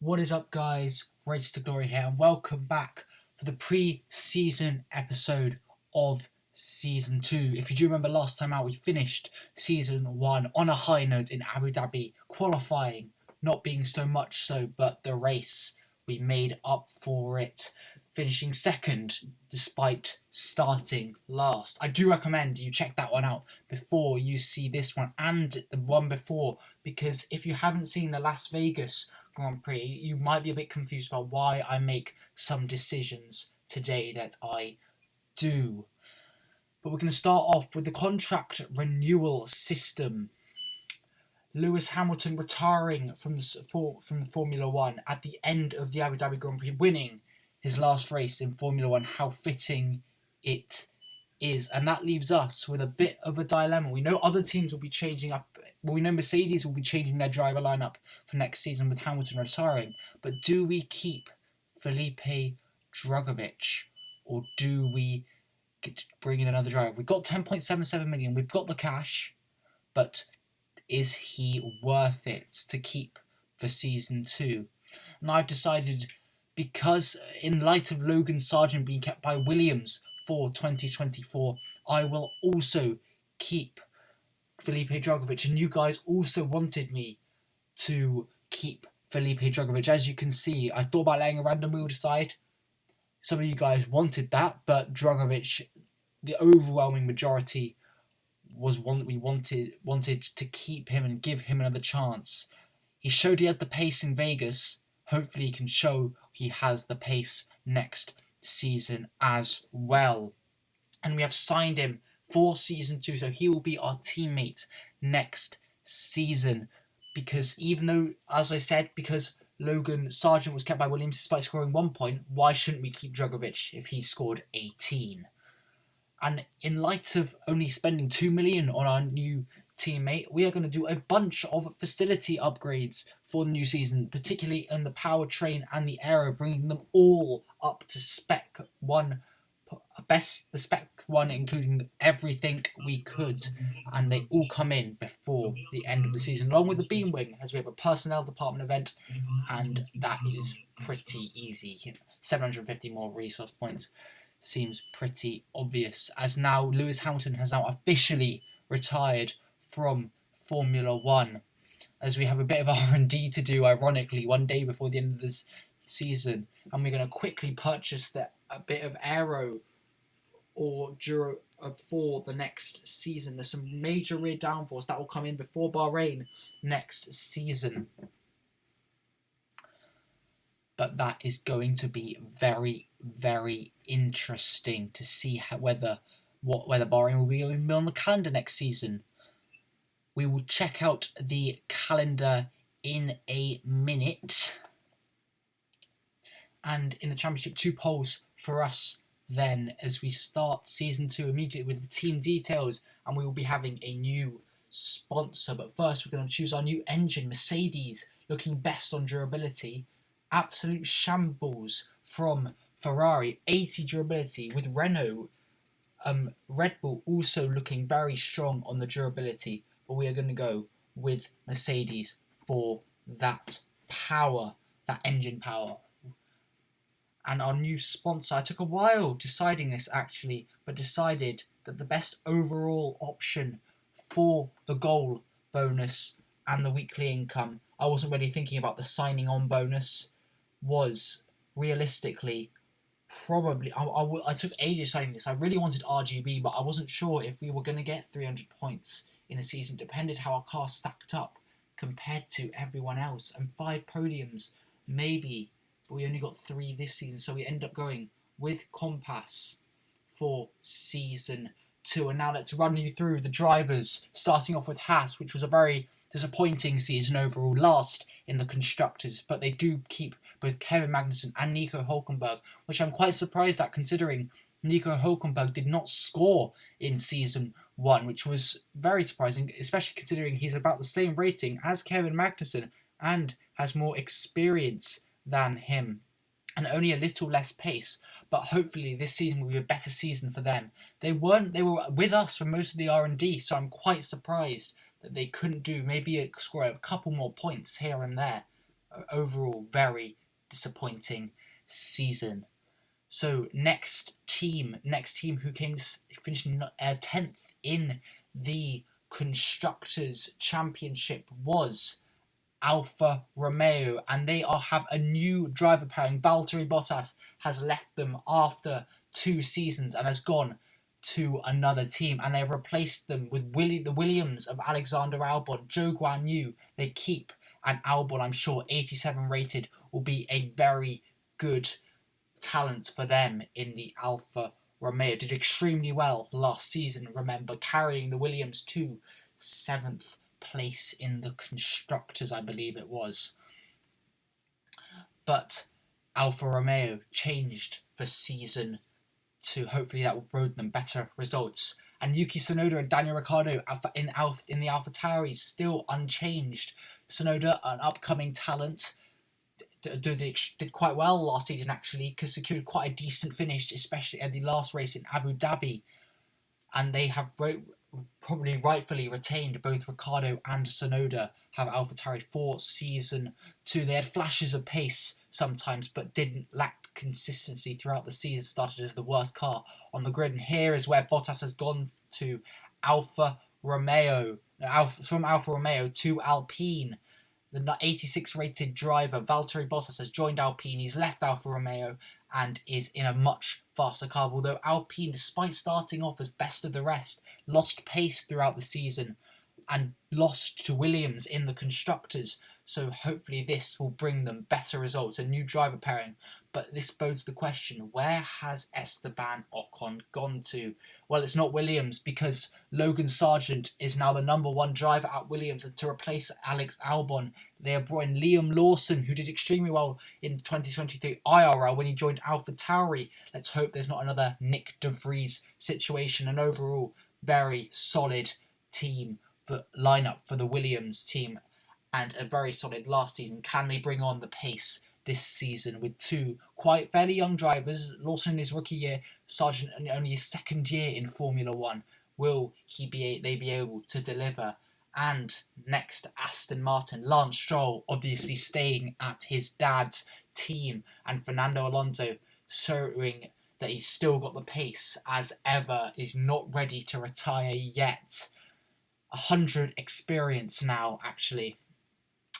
What is up, guys? Race to Glory here, and welcome back for the pre-season episode of Season 2. If you do remember last time out, we finished Season 1 on a high note in Abu Dhabi, qualifying, not being so much so, but the race, we made up for it, finishing second despite starting last. I do recommend you check that one out before you see this one and the one before, because if you haven't seen the Las Vegas Grand Prix, you might be a bit confused about why I make some decisions today that I do. But we're going to start off with the contract renewal system. Lewis Hamilton retiring from Formula 1 at the end of the Abu Dhabi Grand Prix, winning his last race in Formula 1. How fitting it is. And that leaves us with a bit of a dilemma. We know other teams will be changing up. Well, we know Mercedes will be changing their driver lineup for next season with Hamilton retiring. But do we keep Felipe Drugovich, or do we bring in another driver? We've got 10.77 million. We've got the cash, but is he worth it to keep for Season 2? And I've decided, because in light of Logan Sargent being kept by Williams for 2024, I will also keep Felipe Drugovich. And you guys also wanted me to keep Felipe Drugovich. As you can see, I thought about letting a random wheel decide. Some of you guys wanted that, but Drugovich, the overwhelming majority, was one we wanted to keep him and give him another chance. He showed he had the pace in Vegas. Hopefully he can show he has the pace next season as well. And we have signed him for Season 2, so he will be our teammate next season. Because even though, as I said, because Logan Sargent was kept by Williams despite scoring 1 point, why shouldn't we keep Drugovich if he scored 18? And in light of only spending 2 million on our new teammate, we are going to do a bunch of facility upgrades for the new season, particularly in the powertrain and the aero, bringing them all up to spec one, the spec one, including everything we could, and they all come in before the end of the season, along with the beam wing, as we have a personnel department event, and that is pretty easy. 750 more resource points seems pretty obvious, as now Lewis Hamilton has now officially retired from Formula 1, as we have a bit of R&D to do, ironically, one day before the end of this season, and we're going to quickly purchase a bit of aero or for the next season. There's some major rear downforce that will come in before Bahrain next season. But that is going to be very, very interesting to see whether Bahrain will be on the calendar next season. We will check out the calendar in a minute. And in the championship, 2 poles for us then, as we start Season 2 immediately with the team details, and we will be having a new sponsor. But first, we're going to choose our new engine, Mercedes, looking best on durability. Absolute shambles from Ferrari, 80 durability, with Renault, Red Bull also looking very strong on the durability, but we are going to go with Mercedes for that power, that engine power. And our new sponsor, I took a while deciding this actually, but decided that the best overall option for the goal bonus and the weekly income, I wasn't really thinking about the signing on bonus, was realistically probably, I took ages signing this. I really wanted RGB, but I wasn't sure if we were going to get 300 points in a season. Depended how our car stacked up compared to everyone else. And 5 podiums, maybe, but we only got 3 this season. So we end up going with Compass for Season 2. And now let's run you through the drivers, starting off with Haas, which was a very disappointing season overall, last in the constructors, but they do keep both Kevin Magnussen and Nico Hülkenberg, which I'm quite surprised at, considering Nico Hülkenberg did not score in Season 1, which was very surprising, especially considering he's about the same rating as Kevin Magnussen and has more experience than him and only a little less pace. But hopefully this season will be a better season for them. They were with us for most of the R&D, so I'm quite surprised that they couldn't score a couple more points here and there overall very disappointing season. So next team who came finishing 10th in the Constructors' Championship was Alfa Romeo, and they have a new driver pairing. Valtteri Bottas has left them after 2 seasons and has gone to another team, and they've replaced them with the Williams of Alexander Albon, Zhou Guan Yu. They keep, and Albon, I'm sure, 87 rated, will be a very good talent for them in the Alfa Romeo. Did extremely well last season, remember, carrying the Williams to 7th place in the Constructors, I believe it was. But Alfa Romeo changed for season 2. Hopefully that will bring them better results. And Yuki Tsunoda and Daniel Ricciardo in the AlphaTauri still unchanged. Tsunoda, an upcoming talent, did quite well last season actually, because secured quite a decent finish, especially at the last race in Abu Dhabi. And they have probably rightfully retained both Ricciardo and Tsunoda, have AlphaTauri for season 2. They had flashes of pace sometimes, but didn't lack consistency throughout the season. Started as the worst car on the grid, and here is where Bottas has gone to Alfa Romeo. From Alfa Romeo to Alpine. The 86 rated driver Valtteri Bottas has joined Alpine. He's left Alfa Romeo and is in a much faster car. Although Alpine, despite starting off as best of the rest, lost pace throughout the season and lost to Williams in the Constructors. So hopefully this will bring them better results, a new driver pairing. But this bodes the question, where has Esteban Ocon gone to? Well, it's not Williams, because Logan Sargent is now the number 1 driver at Williams, and to replace Alex Albon, they have brought in Liam Lawson, who did extremely well in 2023 IRL when he joined AlphaTauri. Let's hope there's not another Nick De Vries situation. And overall, very solid team lineup for the Williams team, and a very solid last season. Can they bring on the pace this season with 2 quite fairly young drivers? Lawson in his rookie year, Sargent in only his 2nd year in Formula 1. Will they be able to deliver? And next, Aston Martin. Lance Stroll obviously staying at his dad's team, and Fernando Alonso showing that he's still got the pace as ever, is not ready to retire yet. 100 experience now, actually.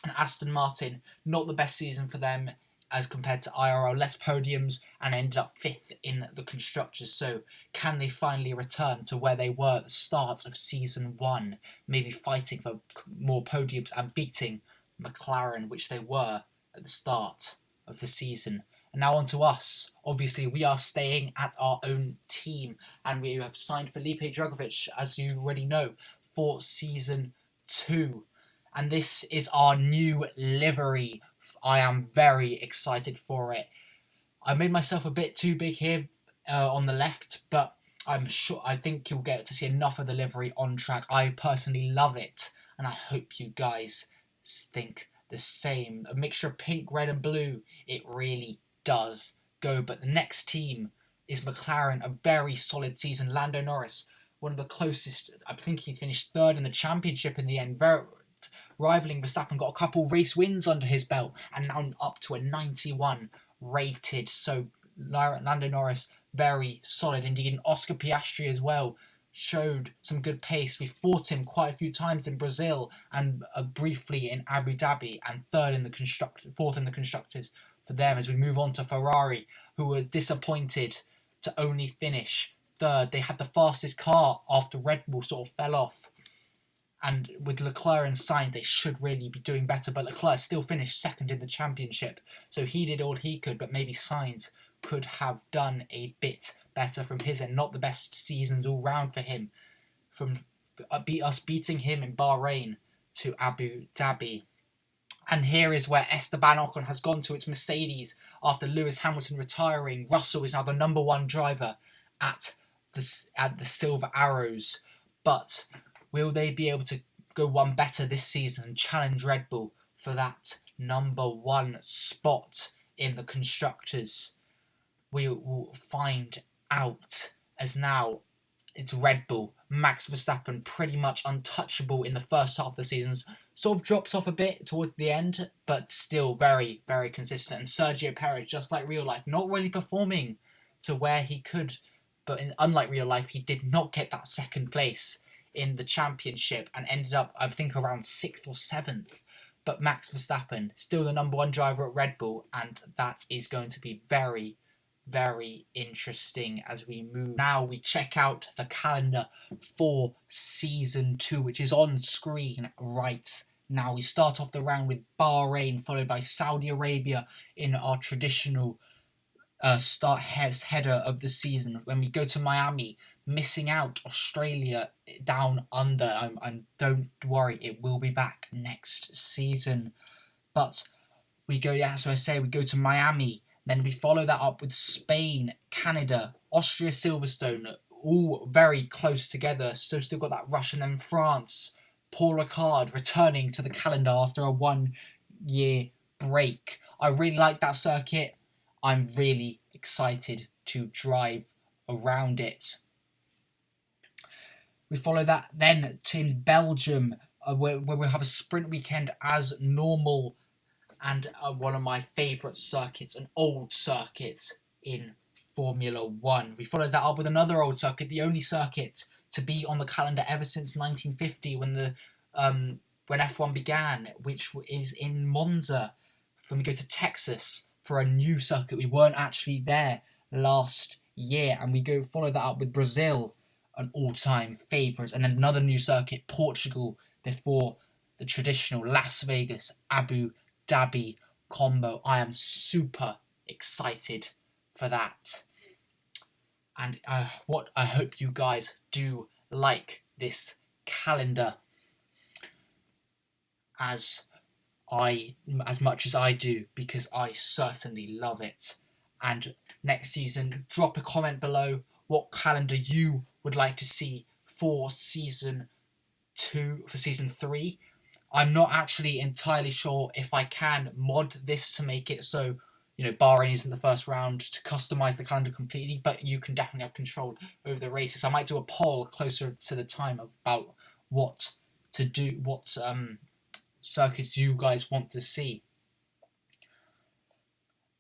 And Aston Martin, not the best season for them as compared to IRL, less podiums, and ended up 5th in the Constructors. So can they finally return to where they were at the start of season 1, maybe fighting for more podiums and beating McLaren, which they were at the start of the season? And now on to us. Obviously, we are staying at our own team, and we have signed Felipe Drugovich, as you already know, for season 2. And this is our new livery. I am very excited for it. I made myself a bit too big here on the left, but I think you'll get to see enough of the livery on track. I personally love it, and I hope you guys think the same. A mixture of pink, red and blue, it really does go. But the next team is McLaren, a very solid season. Lando Norris, one of the closest. I think he finished 3rd in the championship in the end, rivaling Verstappen, got a couple race wins under his belt, and now up to a 91 rated. So Lando Norris, very solid indeed. And Oscar Piastri as well showed some good pace. We fought him quite a few times in Brazil and briefly in Abu Dhabi, and 4th in the Constructors for them. As we move on to Ferrari, who were disappointed to only finish 3rd. They had the fastest car after Red Bull sort of fell off. And with Leclerc and Sainz, they should really be doing better. But Leclerc still finished 2nd in the championship. So he did all he could, but maybe Sainz could have done a bit better from his end. Not the best seasons all round for him. From us beating him in Bahrain to Abu Dhabi. And here is where Esteban Ocon has gone to its Mercedes after Lewis Hamilton retiring. Russell is now the number 1 driver at the Silver Arrows. But will they be able to go one better this season and challenge Red Bull for that number 1 spot in the Constructors? We will find out, as now it's Red Bull. Max Verstappen pretty much untouchable in the first half of the season. sort of dropped off a bit towards the end, but still very, very consistent. And Sergio Perez, just like real life, not really performing to where he could. But unlike real life, he did not get that second place in the championship and ended up, I think, around 6th or 7th. But Max Verstappen, still the number 1 driver at Red Bull, and that is going to be very, very interesting as we move. Now we check out the calendar for Season 2, which is on screen right now. We start off the round with Bahrain, followed by Saudi Arabia in our traditional header of the season. When we go to Miami, missing out Australia down under. And don't worry, it will be back next season. But we go, so I say we go to Miami. Then we follow that up with Spain, Canada, Austria, Silverstone, all very close together. So still got that rush, and then France, Paul Ricard returning to the calendar after a 1-year break. I really like that circuit. I'm really excited to drive around it. We follow that then in Belgium, where we'll have a sprint weekend as normal, and one of my favourite circuits, an old circuit in Formula 1. We followed that up with another old circuit, the only circuit to be on the calendar ever since 1950 when F1 began, which is in Monza. Then we go to Texas for a new circuit. We weren't actually there last year, and we follow that up with Brazil, an all-time favourite, and then another new circuit, Portugal, before the traditional Las Vegas, Abu Dhabi combo. I am super excited for that, and I hope you guys do like this calendar as much as I do, because I certainly love it. And next season, drop a comment below what calendar you would like to see for season 2, for season 3. I'm not actually entirely sure if I can mod this to make it so, Bahrain isn't the first round, to customize the calendar completely, but you can definitely have control over the races. I might do a poll closer to the time about what to do, what circuits you guys want to see.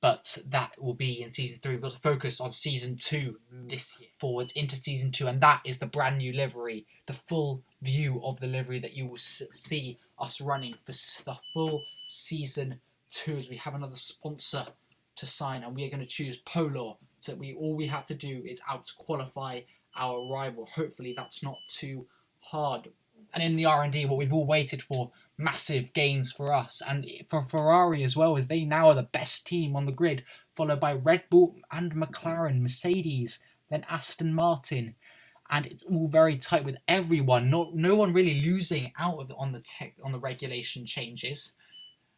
But that will be in season 3. We've got to focus on season 2 this year, forwards into season 2, and that is the brand new livery, the full view of the livery that you will see us running for the full season 2, as we have another sponsor to sign, and we are going to choose Polar. So all we have to do is out-qualify our rival. Hopefully that's not too hard. And in the R&D, what we've all waited for, massive gains for us and for Ferrari as well, as they now are the best team on the grid, followed by Red Bull and McLaren, Mercedes, then Aston Martin. And it's all very tight with everyone. No one really losing out on the regulation changes.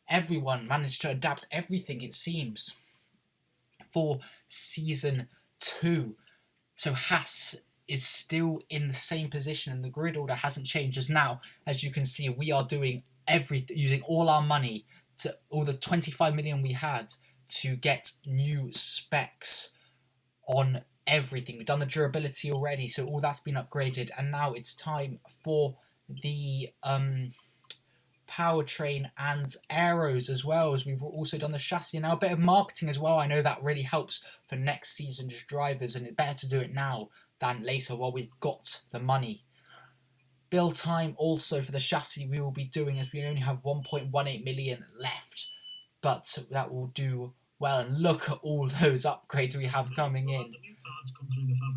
Everyone managed to adapt everything, it seems, for season 2. So Haas is still in the same position, and the grid order hasn't changed. As now, as you can see, we are doing everything, using all our money, to all the 25 million we had, to get new specs on everything. We've done the durability already, so all that's been upgraded, and now it's time for the powertrain and aeros, as well as we've also done the chassis, and now a bit of marketing as well. I know that really helps for next season's drivers, and it's better to do it now than later while we've got the money. Build time also for the chassis we will be doing, as we only have 1.18 million left, but that will do well. And look at all those upgrades we have coming in.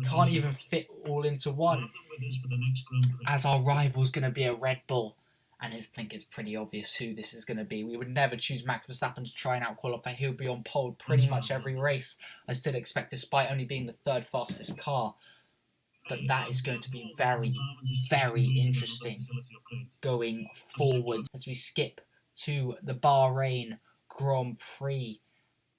Can't even fit all into one, as our rival's going to be a Red Bull, and I think it's pretty obvious who this is going to be. We would never choose Max Verstappen to try and out-qualify. He'll be on pole pretty much every race, I still expect, despite only being the 3rd fastest car. But that is going to be very, very interesting going forward as we skip to the Bahrain Grand Prix.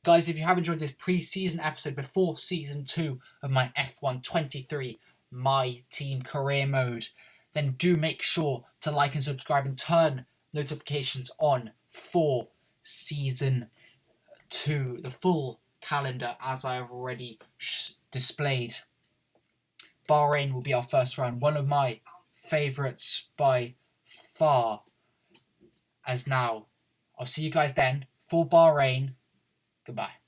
Guys, if you have enjoyed this pre-season episode before season 2 of my F1 23 My Team Career Mode, then do make sure to like and subscribe and turn notifications on for season 2, the full calendar as I have already displayed. Bahrain will be our first round, one of my favourites by far. as now. I'll see you guys then. For Bahrain, goodbye.